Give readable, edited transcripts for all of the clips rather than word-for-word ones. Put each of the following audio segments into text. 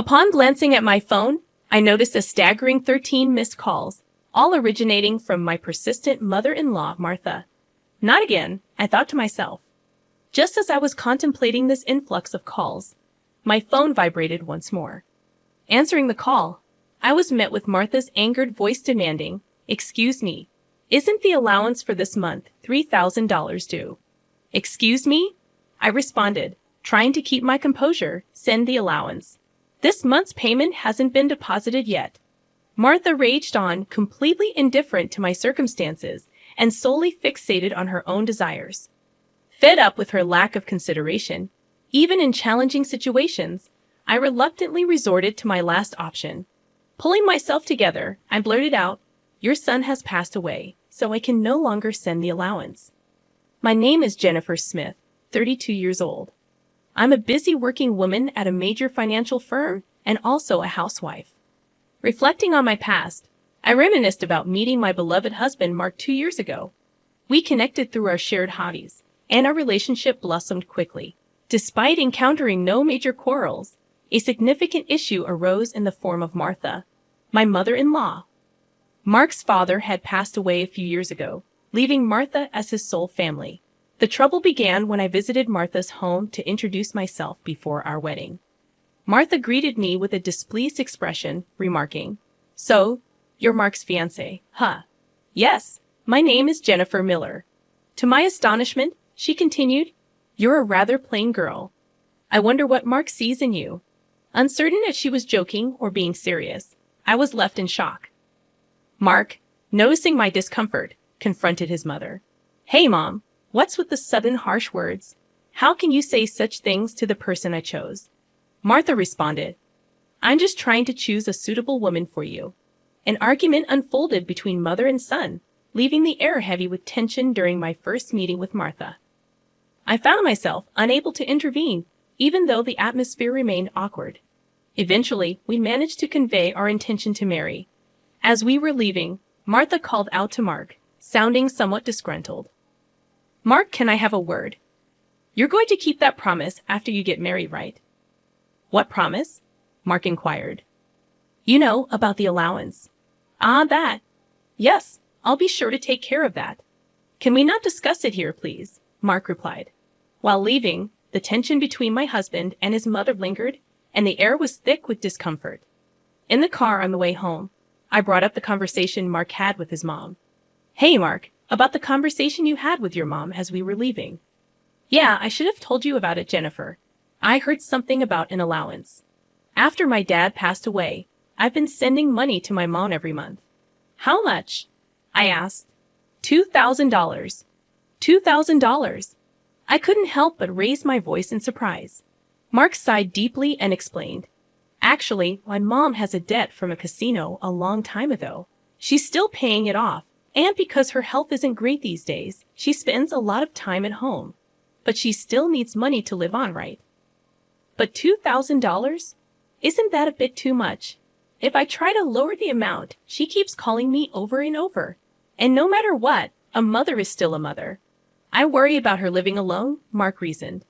Upon glancing at my phone, I noticed a staggering 13 missed calls, all originating from my persistent mother-in-law, Martha. Not again, I thought to myself. Just as I was contemplating this influx of calls, my phone vibrated once more. Answering the call, I was met with Martha's angered voice demanding, "Excuse me, isn't the allowance for this month $3,000 due?" "Excuse me?" I responded, trying to keep my composure. "Send the allowance. This month's payment hasn't been deposited yet." Martha raged on, completely indifferent to my circumstances and solely fixated on her own desires. Fed up with her lack of consideration, even in challenging situations, I reluctantly resorted to my last option. Pulling myself together, I blurted out, "Your son has passed away, so I can no longer send the allowance. My name is Jennifer Smith, 32 years old. I'm a busy working woman at a major financial firm and also a housewife." Reflecting on my past, I reminisced about meeting my beloved husband Mark 2 years ago. We connected through our shared hobbies, and our relationship blossomed quickly. Despite encountering no major quarrels, a significant issue arose in the form of Martha, my mother-in-law. Mark's father had passed away a few years ago, leaving Martha as his sole family. The trouble began when I visited Martha's home to introduce myself before our wedding. Martha greeted me with a displeased expression, remarking, "So, you're Mark's fiancé, huh?" "Yes, my name is Jennifer Miller." To my astonishment, she continued, "You're a rather plain girl. I wonder what Mark sees in you." Uncertain if she was joking or being serious, I was left in shock. Mark, noticing my discomfort, confronted his mother. "Hey, Mom, what's with the sudden harsh words? How can you say such things to the person I chose?" Martha responded, "I'm just trying to choose a suitable woman for you." An argument unfolded between mother and son, leaving the air heavy with tension during my first meeting with Martha. I found myself unable to intervene, even though the atmosphere remained awkward. Eventually, we managed to convey our intention to marry. As we were leaving, Martha called out to Mark, sounding somewhat disgruntled. "Mark, can I have a word? You're going to keep that promise after you get married, right?" "What promise?" Mark inquired. "You know, about the allowance." "Ah, that. Yes, I'll be sure to take care of that." "Can we not discuss it here, please?" Mark replied. While leaving, the tension between my husband and his mother lingered, and the air was thick with discomfort. In the car on the way home, I brought up the conversation Mark had with his mom. "Hey, Mark, about the conversation you had with your mom as we were leaving." "Yeah, I should have told you about it, Jennifer. I heard something about an allowance. After my dad passed away, I've been sending money to my mom every month." "How much?" I asked. $2,000. $2,000. I couldn't help but raise my voice in surprise. Mark sighed deeply and explained, "Actually, my mom has a debt from a casino a long time ago. She's still paying it off, and because her health isn't great these days, she spends a lot of time at home. But she still needs money to live on, right?" "But $2,000? Isn't that a bit too much? If I try to lower the amount, she keeps calling me over and over. And no matter what, a mother is still a mother. I worry about her living alone," Mark reasoned.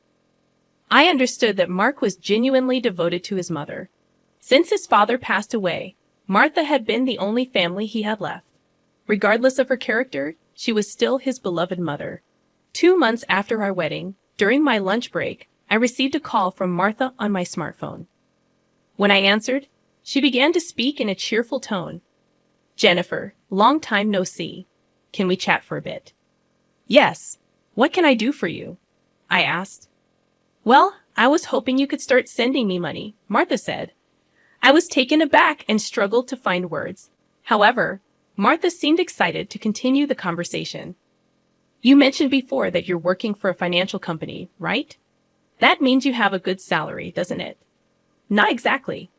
I understood that Mark was genuinely devoted to his mother. Since his father passed away, Martha had been the only family he had left. Regardless of her character, she was still his beloved mother. 2 months after our wedding, during my lunch break, I received a call from Martha on my smartphone. When I answered, she began to speak in a cheerful tone. "Jennifer, long time no see. Can we chat for a bit?" "Yes. What can I do for you?" I asked. "Well, I was hoping you could start sending me money," Martha said. I was taken aback and struggled to find words. However, Martha seemed excited to continue the conversation. "You mentioned before that you're working for a financial company, right? That means you have a good salary, doesn't it?" "Not exactly."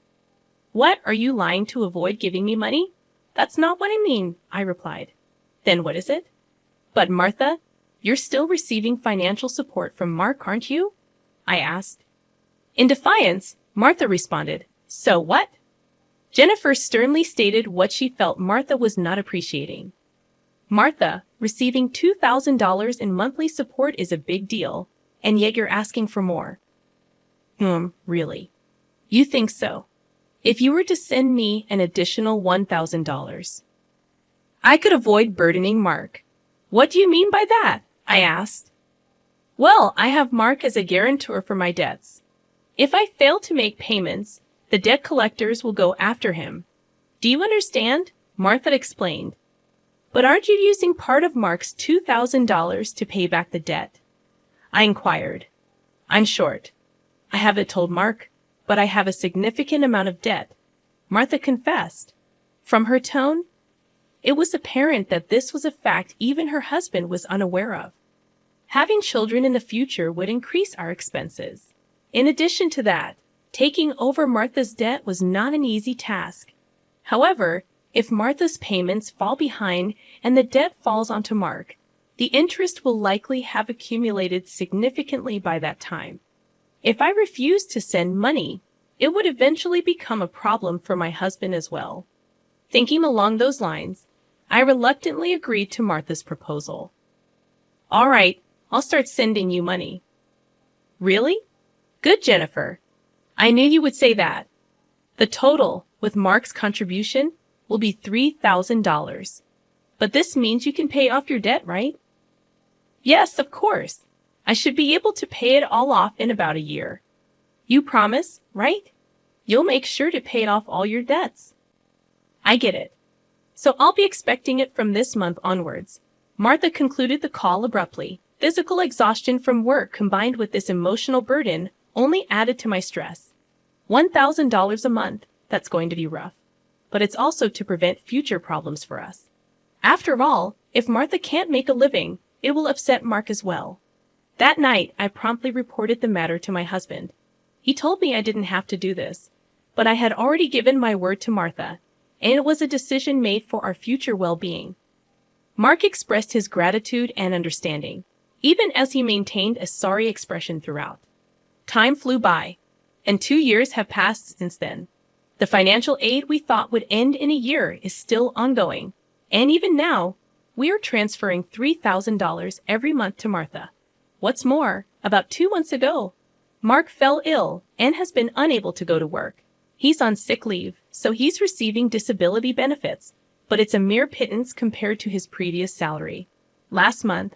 "What, are you lying to avoid giving me money?" "That's not what I mean," I replied. "Then what is it?" "But Martha, you're still receiving financial support from Mark, aren't you?" I asked. In defiance, Martha responded, "So what?" Jennifer sternly stated what she felt Martha was not appreciating. "Martha, receiving $2,000 in monthly support is a big deal, and yet you're asking for more." Really? You think so?" if you were to send me an additional $1,000. I could avoid burdening Mark. What do you mean by that? I asked. Well, I have Mark as a guarantor for my debts. If I fail to make payments, the debt collectors will go after him. Do you understand? Martha explained. But aren't you using part of Mark's $2,000 to pay back the debt? I inquired. I'm short. I haven't told Mark, but I have a significant amount of debt, Martha confessed. From her tone, it was apparent that this was a fact even her husband was unaware of. Having children in the future would increase our expenses. In addition to that, taking over Martha's debt was not an easy task. However, if Martha's payments fall behind and the debt falls onto Mark, the interest will likely have accumulated significantly by that time. If I refuse to send money, it would eventually become a problem for my husband as well. Thinking along those lines, I reluctantly agreed to Martha's proposal. All right, I'll start sending you money. Really? Good, Jennifer. I knew you would say that. The total, with Mark's contribution, will be $3,000. But this means you can pay off your debt, right? Yes, of course. I should be able to pay it all off in about a year. You promise, right? You'll make sure to pay off all your debts. I get it. So I'll be expecting it from this month onwards. Martha concluded the call abruptly. Physical exhaustion from work combined with this emotional burden only added to my stress. $1,000 a month, that's going to be rough. But it's also to prevent future problems for us. After all, if Martha can't make a living, it will upset Mark as well. That night, I promptly reported the matter to my husband. He told me I didn't have to do this, but I had already given my word to Martha, and it was a decision made for our future well-being. Mark expressed his gratitude and understanding, even as he maintained a sorry expression throughout. Time flew by, and 2 years have passed since then. The financial aid we thought would end in a year is still ongoing, and even now, we are transferring $3,000 every month to Martha. What's more, about 2 months ago, Mark fell ill and has been unable to go to work. He's on sick leave, so he's receiving disability benefits, but it's a mere pittance compared to his previous salary. Last month,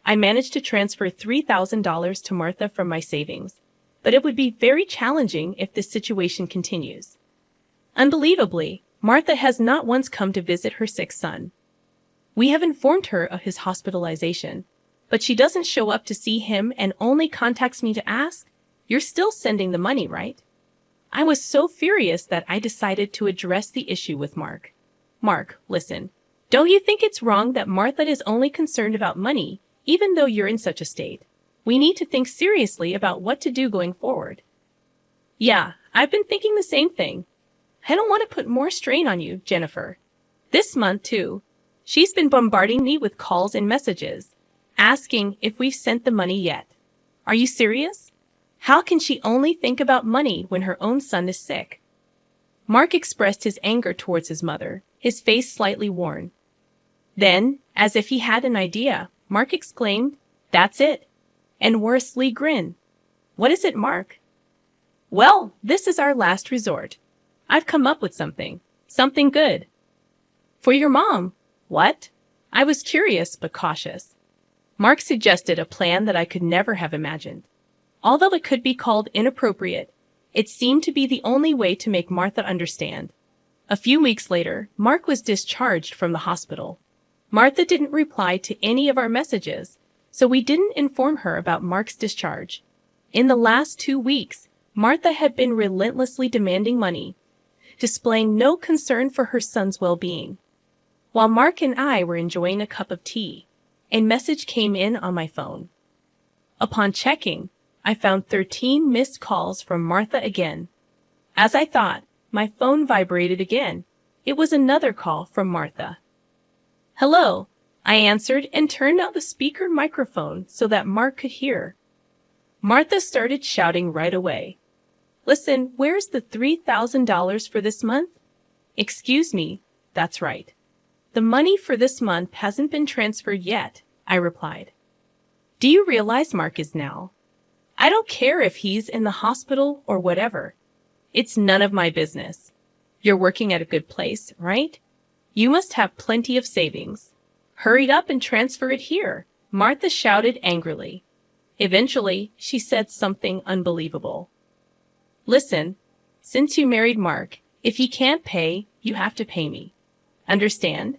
I managed to transfer $3,000 to Martha from my savings, but it would be very challenging if this situation continues. Unbelievably, Martha has not once come to visit her sick son. We have informed her of his hospitalization, but she doesn't show up to see him and only contacts me to ask, "You're still sending the money, right?" I was so furious that I decided to address the issue with Mark. Mark, listen, don't you think it's wrong that Martha is only concerned about money, even though you're in such a state? We need to think seriously about what to do going forward. Yeah, I've been thinking the same thing. I don't want to put more strain on you, Jennifer. This month, too, she's been bombarding me with calls and messages, asking if we've sent the money yet. Are you serious? How can she only think about money when her own son is sick? Mark expressed his anger towards his mother, his face slightly worn. Then, as if he had an idea, Mark exclaimed, "That's it," and wore a sly grin. What is it, Mark? Well, this is our last resort. I've come up with something good. For your mom. What? I was curious but cautious. Mark suggested a plan that I could never have imagined. Although it could be called inappropriate, it seemed to be the only way to make Martha understand. A few weeks later, Mark was discharged from the hospital. Martha didn't reply to any of our messages, so we didn't inform her about Mark's discharge. In the last 2 weeks, Martha had been relentlessly demanding money, displaying no concern for her son's well-being. While Mark and I were enjoying a cup of tea, a message came in on my phone. Upon checking, I found 13 missed calls from Martha again. As I thought, my phone vibrated again. It was another call from Martha. Hello, I answered and turned out the speaker microphone so that Mark could hear. Martha started shouting right away. Listen, where's the $3,000 for this month? Excuse me, that's right. The money for this month hasn't been transferred yet, I replied. Do you realize Mark is now? I don't care if he's in the hospital or whatever. It's none of my business. You're working at a good place, right? You must have plenty of savings. Hurry up and transfer it here, Martha shouted angrily. Eventually, she said something unbelievable. Listen, since you married Mark, if he can't pay, you have to pay me. Understand?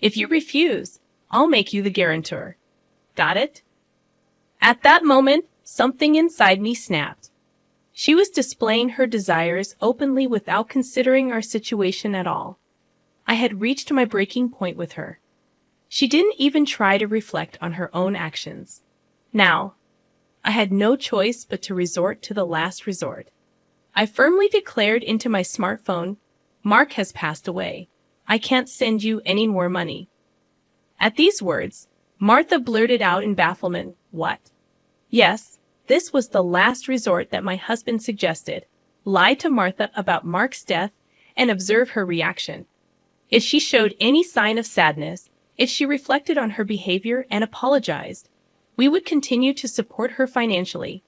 If you refuse, I'll make you the guarantor. Got it? At that moment, something inside me snapped. She was displaying her desires openly without considering our situation at all. I had reached my breaking point with her. She didn't even try to reflect on her own actions. Now, I had no choice but to resort to the last resort. I firmly declared into my smartphone, Mark has passed away. I can't send you any more money. At these words, Martha blurted out in bafflement, what? Yes, this was the last resort that my husband suggested. Lie to Martha about Mark's death and observe her reaction. If she showed any sign of sadness, if she reflected on her behavior and apologized, we would continue to support her financially.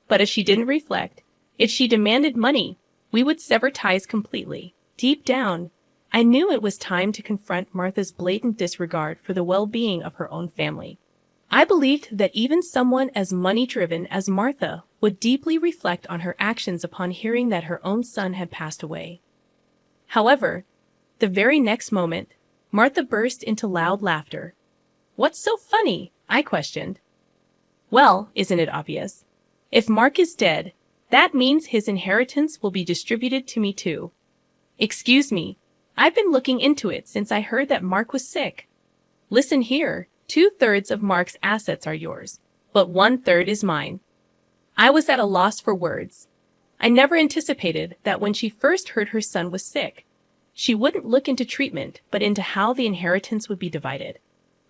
But if she didn't reflect, if she demanded money, we would sever ties completely. Deep down, I knew it was time to confront Martha's blatant disregard for the well-being of her own family. I believed that even someone as money-driven as Martha would deeply reflect on her actions upon hearing that her own son had passed away. However, the very next moment, Martha burst into loud laughter. What's so funny? I questioned. Well, isn't it obvious? If Mark is dead, that means his inheritance will be distributed to me too. Excuse me, I've been looking into it since I heard that Mark was sick. Listen here, 2/3 of Mark's assets are yours, but 1/3 is mine. I was at a loss for words. I never anticipated that when she first heard her son was sick, she wouldn't look into treatment, but into how the inheritance would be divided.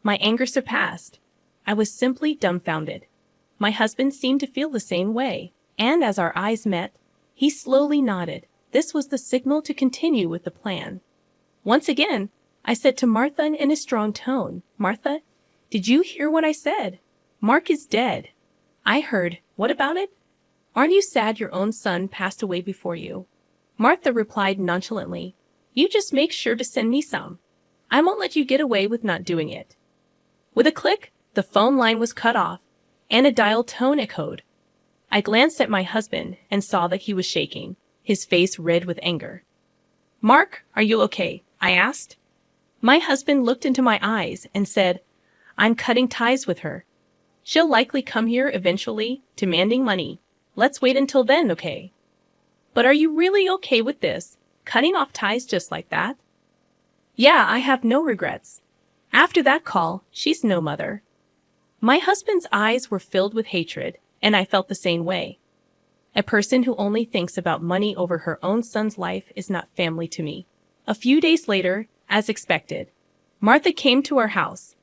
My anger surpassed. I was simply dumbfounded. My husband seemed to feel the same way, and as our eyes met, he slowly nodded. This was the signal to continue with the plan. Once again, I said to Martha in a strong tone, Martha, did you hear what I said? Mark is dead. I heard. What about it? Aren't you sad your own son passed away before you? Martha replied nonchalantly, you just make sure to send me some. I won't let you get away with not doing it. With a click, the phone line was cut off, and a dial tone echoed. I glanced at my husband and saw that he was shaking, his face red with anger. Mark, are you okay? I asked. My husband looked into my eyes and said, I'm cutting ties with her. She'll likely come here eventually, demanding money. Let's wait until then, okay? But are you really okay with this? Cutting off ties just like that? Yeah, I have no regrets. After that call, she's no mother. My husband's eyes were filled with hatred, and I felt the same way. A person who only thinks about money over her own son's life is not family to me. A few days later, as expected, Martha came to our house.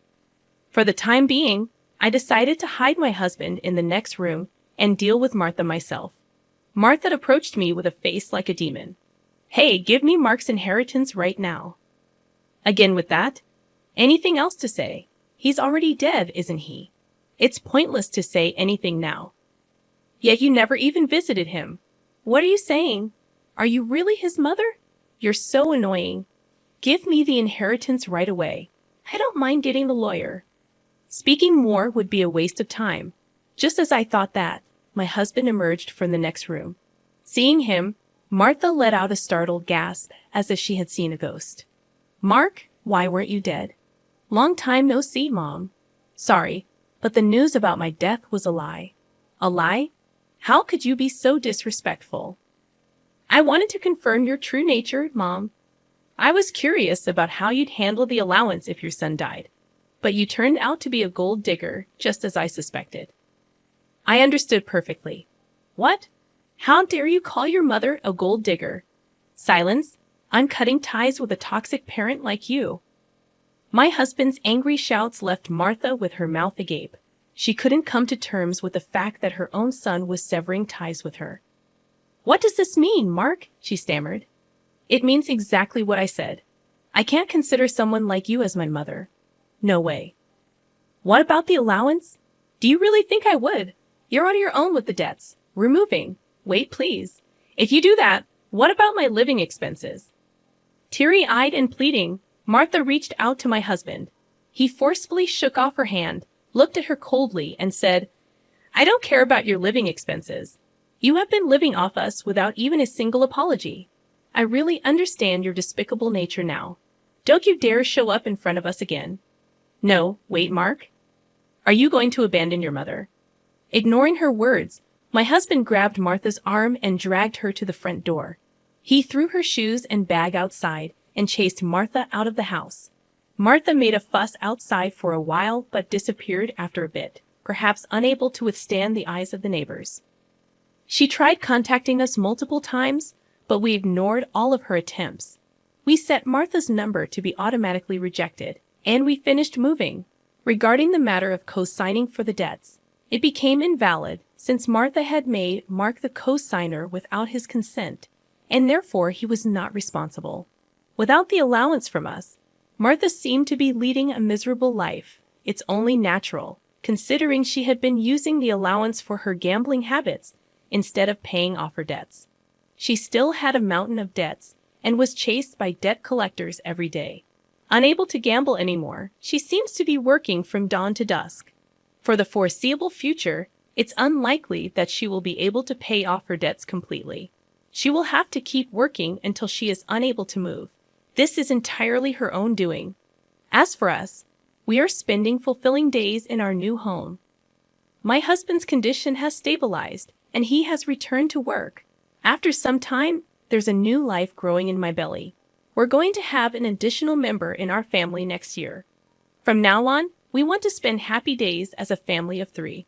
For the time being, I decided to hide my husband in the next room and deal with Martha myself. Martha approached me with a face like a demon. Hey, give me Mark's inheritance right now. Again with that? Anything else to say? He's already dead, isn't he? It's pointless to say anything now. Yet you never even visited him. What are you saying? Are you really his mother? You're so annoying. Give me the inheritance right away. I don't mind getting the lawyer. Speaking more would be a waste of time. Just as I thought that, my husband emerged from the next room. Seeing him, Martha let out a startled gasp as if she had seen a ghost. Mark, why weren't you dead? Long time no see, Mom. Sorry, but the news about my death was a lie. A lie? How could you be so disrespectful? I wanted to confirm your true nature, Mom. I was curious about how you'd handle the allowance if your son died, but you turned out to be a gold digger, just as I suspected. I understood perfectly. What? How dare you call your mother a gold digger? Silence. I'm cutting ties with a toxic parent like you. My husband's angry shouts left Martha with her mouth agape. She couldn't come to terms with the fact that her own son was severing ties with her. What does this mean, Mark? She stammered. It means exactly what I said. I can't consider someone like you as my mother. No way. What about the allowance? Do you really think I would? You're on your own with the debts. We're moving. Wait, please. If you do that, What about my living expenses? Teary-eyed and pleading, Martha reached out to my husband. He forcefully shook off her hand, looked at her coldly, and said, I don't care about your living expenses. You have been living off us without even a single apology. I really understand your despicable nature now. Don't you dare show up in front of us again. No, wait, Mark. Are you going to abandon your mother? Ignoring her words, my husband grabbed Martha's arm and dragged her to the front door. He threw her shoes and bag outside and chased Martha out of the house. Martha made a fuss outside for a while but disappeared after a bit, perhaps unable to withstand the eyes of the neighbors. She tried contacting us multiple times, but we ignored all of her attempts. We set Martha's number to be automatically rejected, and we finished moving. Regarding the matter of co-signing for the debts, it became invalid since Martha had made Mark the co-signer without his consent, and therefore he was not responsible. Without the allowance from us, Martha seemed to be leading a miserable life. It's only natural, considering she had been using the allowance for her gambling habits instead of paying off her debts. She still had a mountain of debts and was chased by debt collectors every day. Unable to gamble anymore, she seems to be working from dawn to dusk. For the foreseeable future, it's unlikely that she will be able to pay off her debts completely. She will have to keep working until she is unable to move. This is entirely her own doing. As for us, we are spending fulfilling days in our new home. My husband's condition has stabilized, and he has returned to work. After some time, there's a new life growing in my belly. We're going to have an additional member in our family next year. From now on, we want to spend happy days as a family of 3.